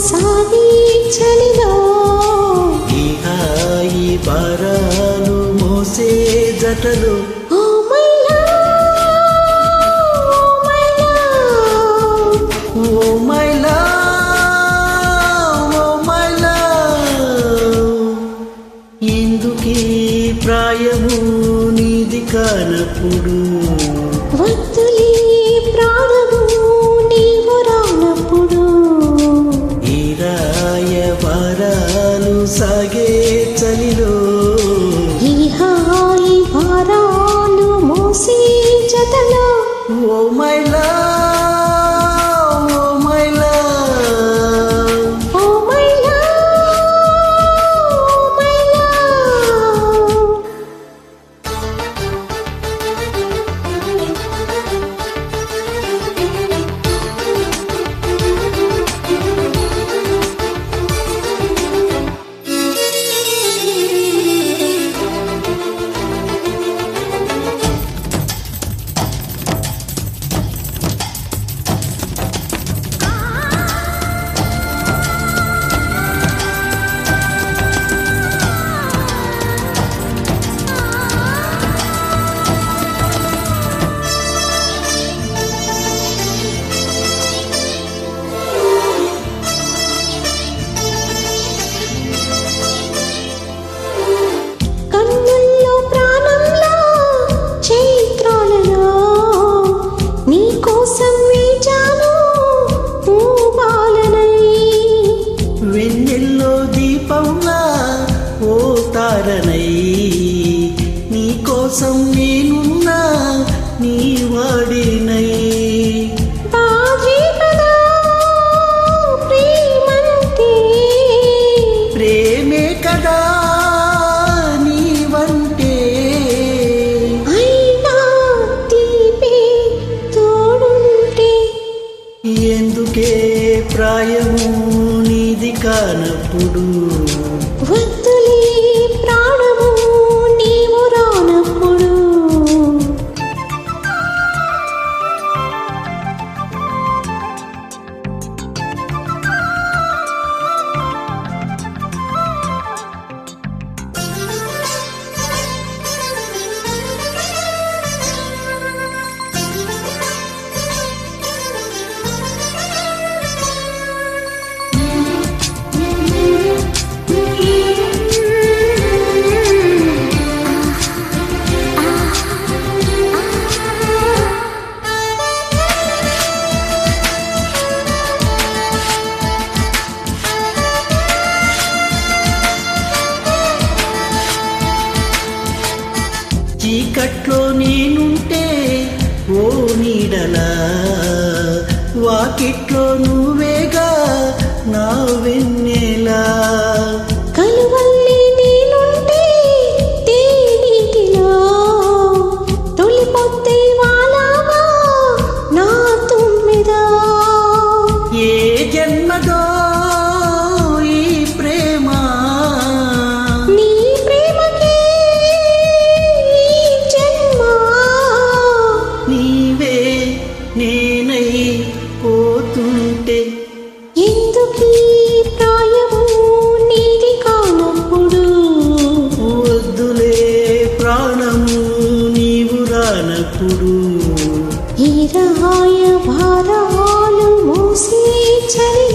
సాగి చలిలో ఈ హాయి భారాలు మోసే జటలు ప్రాయము నీది కానప్పుడు వద్దులే ప్రాణము నీవు రానప్పుడు ఈ రాయ భారాలు సాగే చలిలో ఈ హాయి భారాలు మోసే జతలో ఓ మై లవ్ నీ కోసం నేనున్నా నీ వాడినై ప్రేమే కదా నీవంటే ఎందుకే ప్రాయము నీది కానప్పుడు చీకట్లో నేనుంటే ఓ నీడలా వాకిట్లో నువ్వేగా నా వెన్నెలా కలువల్లి నేనుంటే తేనీటిలో తొలిపొత్తే వాలావా నా తుమ్మెదా ఏ జన్మదో ఈ ప్రేమ నీ ప్రేమకే నీవే నేనై పోతుంటే ఎందుకీ ప్రాయము నీది కానప్పుడు వద్దులే ప్రాణము నీవు రానప్పుడు ఈ రాయ భారాలు మోసే చలి